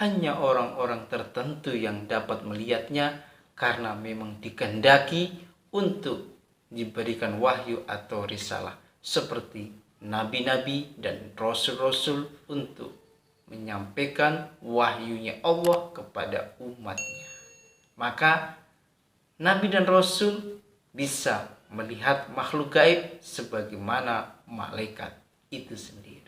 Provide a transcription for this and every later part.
hanya orang-orang tertentu yang dapat melihatnya karena memang dikehendaki untuk diberikan wahyu atau risalah seperti nabi-nabi dan rasul-rasul untuk menyampaikan wahyunya Allah kepada umatnya. Maka nabi dan rasul bisa melihat makhluk gaib sebagaimana malaikat itu sendiri.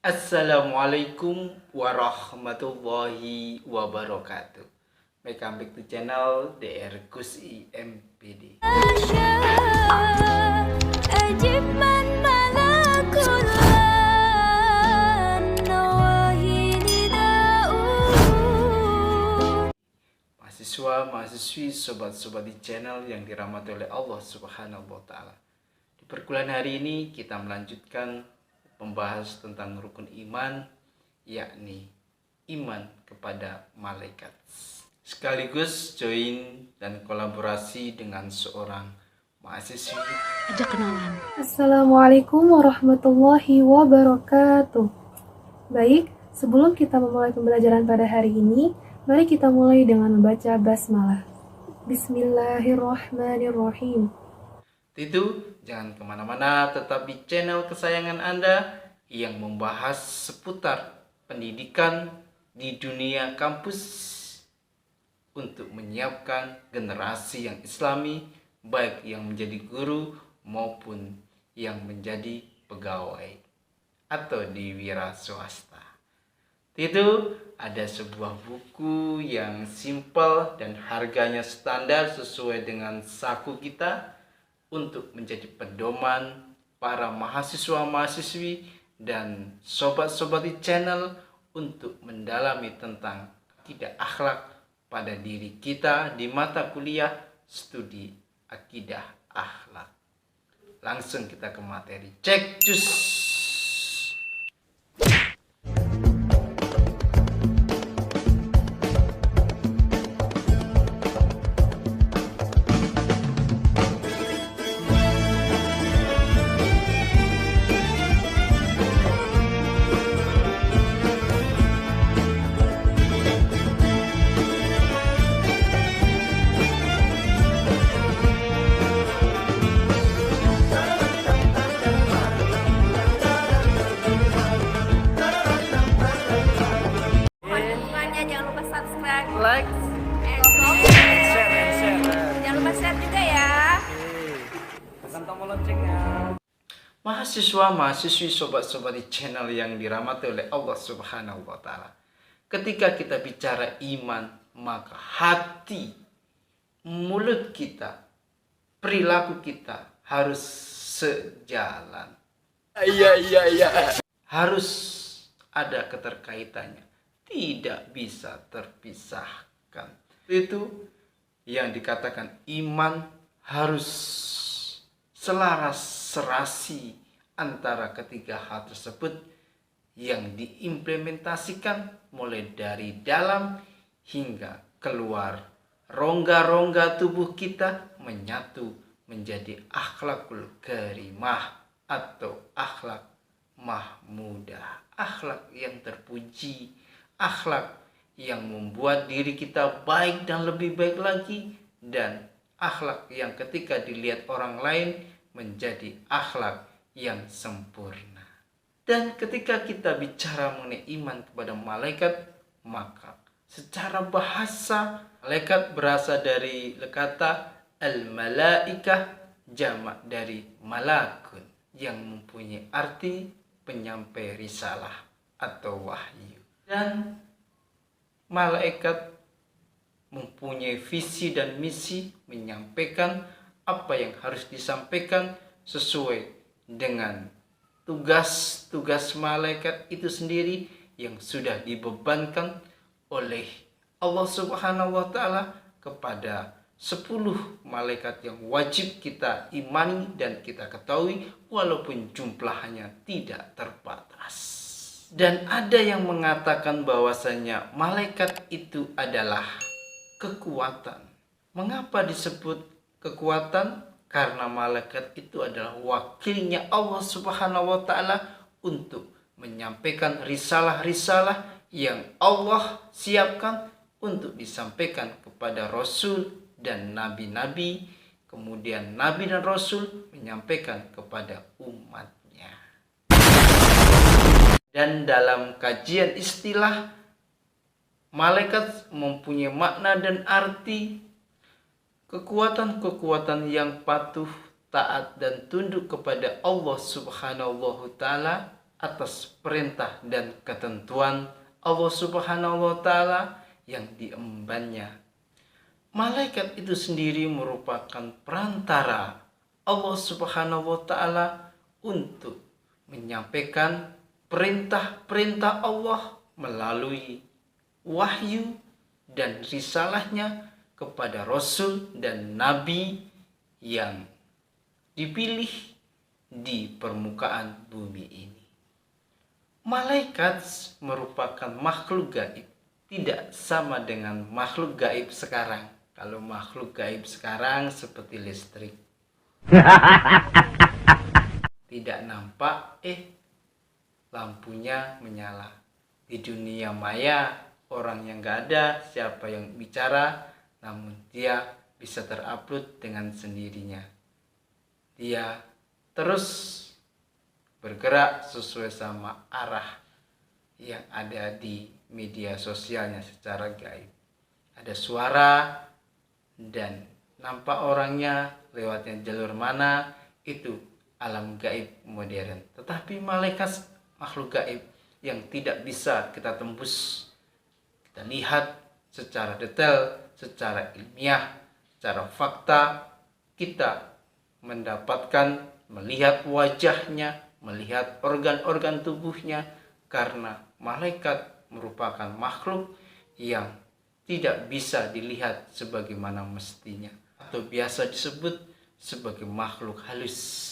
Assalamualaikum warahmatullahi wabarakatuh. Welcome back to channel DR Kusi MPD. Mahasiswa, mahasiswi, sobat-sobat di channel yang dirahmati oleh Allah Subhanahu wa Ta'ala. Di perkuliahan hari ini kita melanjutkan membahas tentang rukun iman, yakni iman kepada malaikat. Sekaligus join dan kolaborasi dengan seorang mahasiswi. Ajak kenalan. Assalamualaikum warahmatullahi wabarakatuh. Baik, sebelum kita memulai pembelajaran pada hari ini, mari kita mulai dengan membaca basmalah. Bismillahirrahmanirrahim. Tentu jangan kemana-mana, tetap di channel kesayangan Anda yang membahas seputar pendidikan di dunia kampus untuk menyiapkan generasi yang islami, baik yang menjadi guru maupun yang menjadi pegawai atau di wira swasta. Itu ada sebuah buku yang simpel dan harganya standar sesuai dengan saku kita, untuk menjadi pedoman para mahasiswa-mahasiswi dan sobat-sobat di channel untuk mendalami tentang akidah akhlak pada diri kita di mata kuliah studi akidah akhlak. Langsung kita ke materi. Cek cus. Like, share. Jangan lupa share juga ya. Tekan tombol loncengnya. Mahasiswa, mahasiswi, sobat-sobat di channel yang dirahmati oleh Allah Subhanahu wa Ta'ala. Ketika kita bicara iman, maka hati, mulut kita, perilaku kita harus sejalan. Iya. Harus ada keterkaitannya. Tidak bisa terpisahkan. Itu yang dikatakan iman harus selaras serasi antara ketiga hal tersebut yang diimplementasikan mulai dari dalam hingga keluar rongga-rongga tubuh kita menyatu menjadi akhlakul karimah atau akhlak mahmudah, akhlak yang terpuji, akhlak yang membuat diri kita baik dan lebih baik lagi, dan akhlak yang ketika dilihat orang lain menjadi akhlak yang sempurna. Dan ketika kita bicara mengenai iman kepada malaikat, maka secara bahasa malaikat berasal dari kata al-malaikah, jamak dari malakun, yang mempunyai arti penyampai risalah atau wahyu. Dan malaikat mempunyai visi dan misi menyampaikan apa yang harus disampaikan sesuai dengan tugas-tugas malaikat itu sendiri yang sudah dibebankan oleh Allah Subhanahu wa Ta'ala kepada 10 malaikat yang wajib kita imani dan kita ketahui walaupun jumlahnya tidak terbatas. Dan ada yang mengatakan bahwasanya malaikat itu adalah kekuatan. Mengapa disebut kekuatan? Karena malaikat itu adalah wakilnya Allah Subhanahu wa Ta'ala untuk menyampaikan risalah-risalah yang Allah siapkan untuk disampaikan kepada Rasul dan Nabi-Nabi. Kemudian Nabi dan Rasul menyampaikan kepada umatnya. Dan dalam kajian istilah, malaikat mempunyai makna dan arti kekuatan-kekuatan yang patuh, taat, dan tunduk kepada Allah Subhanahu wa Ta'ala atas perintah dan ketentuan Allah Subhanahu wa Ta'ala yang diembannya. Malaikat itu sendiri merupakan perantara Allah Subhanahu wa Ta'ala untuk menyampaikan perintah-perintah Allah melalui wahyu dan risalahnya kepada Rasul dan Nabi yang dipilih di permukaan bumi ini. Malaikat merupakan makhluk gaib, tidak sama dengan makhluk gaib sekarang. Kalau makhluk gaib sekarang seperti listrik, tidak nampak, lampunya menyala. Di dunia maya, orang yang gak ada, siapa yang bicara, namun dia bisa terupload dengan sendirinya. Dia terus bergerak sesuai sama arah yang ada di media sosialnya secara gaib. Ada suara dan nampak orangnya lewatnya jalur mana, itu alam gaib modern. Tetapi malaikat makhluk gaib yang tidak bisa kita tembus, kita lihat secara detail, secara ilmiah, secara fakta, kita mendapatkan, melihat wajahnya, melihat organ-organ tubuhnya, karena malaikat merupakan makhluk yang tidak bisa dilihat sebagaimana mestinya, atau biasa disebut sebagai makhluk halus.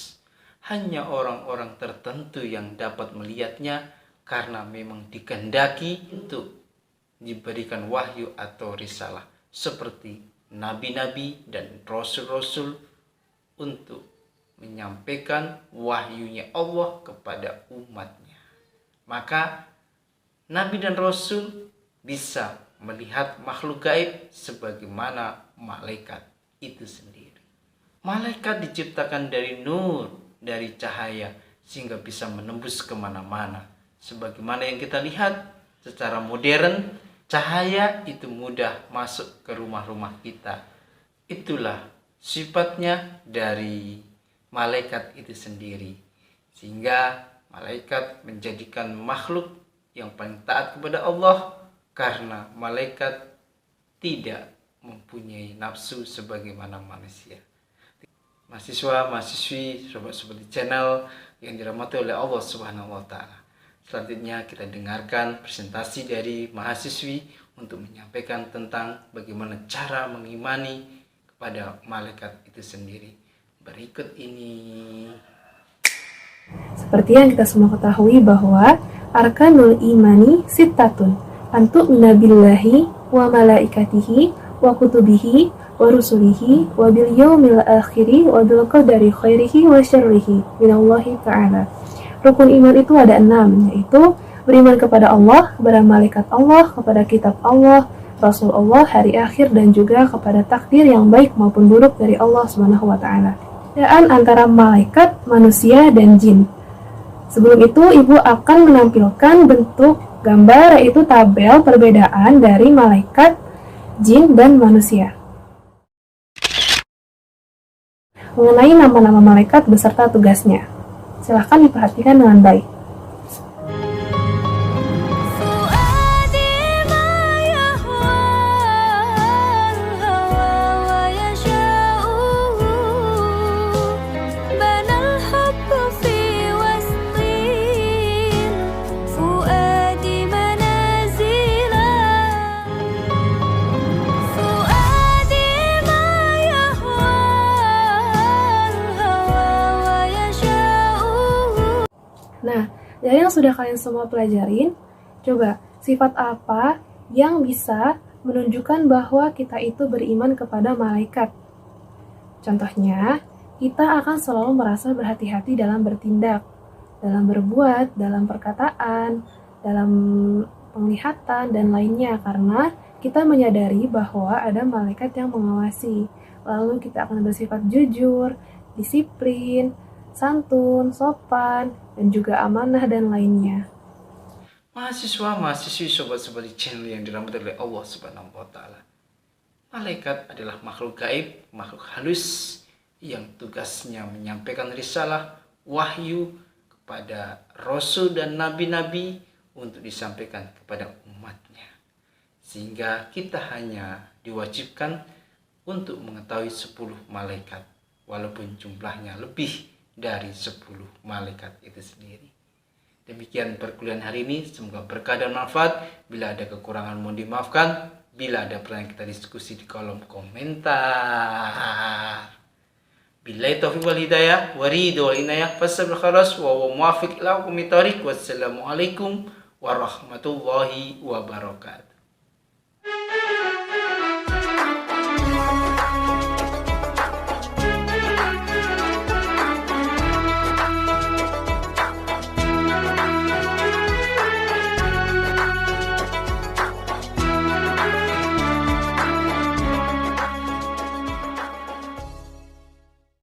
Hanya orang-orang tertentu yang dapat melihatnya karena memang dikehendaki untuk diberikan wahyu atau risalah, seperti nabi-nabi dan rasul-rasul untuk menyampaikan wahyunya Allah kepada umatnya. Maka nabi dan rasul bisa melihat makhluk gaib sebagaimana malaikat itu sendiri. Malaikat diciptakan dari nur, dari cahaya, sehingga bisa menembus kemana-mana. Sebagaimana yang kita lihat secara modern, cahaya itu mudah masuk ke rumah-rumah kita. Itulah sifatnya dari malaikat itu sendiri. Sehingga malaikat menjadikan makhluk yang paling taat kepada Allah, karena malaikat tidak mempunyai nafsu sebagaimana manusia. Mahasiswa, mahasiswi, sobat-sobat di channel yang dirahmati oleh Allah Subhanahu wa Ta'ala. Selanjutnya kita dengarkan presentasi dari mahasiswi untuk menyampaikan tentang bagaimana cara mengimani kepada malaikat itu sendiri. Berikut ini. Seperti yang kita semua ketahui bahwa arkanul imani sittatun, antu'mina billahi wa malaikatihi wa kutubihi wa rusulihi wa bil yaumil akhiri wa bil qadari khairihi wa syarrihi minallahi ta'ala. Rukun iman itu ada 6, yaitu beriman kepada Allah, kepada malaikat Allah, kepada kitab Allah, Rasul Allah, hari akhir, dan juga kepada takdir yang baik maupun buruk dari Allah Subhanahu wa Ta'ala. Perbedaan antara malaikat, manusia, dan jin. Sebelum itu, Ibu akan menampilkan bentuk gambar, yaitu tabel perbedaan dari malaikat, jin, dan manusia. Mengenai nama-nama malaikat beserta tugasnya. Silahkan diperhatikan dengan baik. Dari yang sudah kalian semua pelajarin, coba sifat apa yang bisa menunjukkan bahwa kita itu beriman kepada malaikat? Contohnya, kita akan selalu merasa berhati-hati dalam bertindak, dalam berbuat, dalam perkataan, dalam penglihatan, dan lainnya, karena kita menyadari bahwa ada malaikat yang mengawasi. Lalu kita akan bersifat jujur, disiplin, santun, sopan, dan juga amanah dan lainnya. Mahasiswa-mahasiswi sobat-sobat di channel yang dirahmati oleh Allah Subhanahu wa taala. Malaikat adalah makhluk gaib, makhluk halus yang tugasnya menyampaikan risalah wahyu kepada rasul dan nabi-nabi untuk disampaikan kepada umatnya. Sehingga kita hanya diwajibkan untuk mengetahui 10 malaikat, walaupun jumlahnya lebih dari 10 malaikat itu sendiri. Demikian perkuliahan hari ini, semoga berkah dan manfaat. Bila ada kekurangan mohon dimaafkan. Bila ada pertanyaan kita diskusi di kolom komentar. Billahi taufiq wal hidayah, waridu wal inayah, fasabil kharas, wa muwafiq ila hukumit thariq. Wassalamualaikum warahmatullahi wabarakatuh.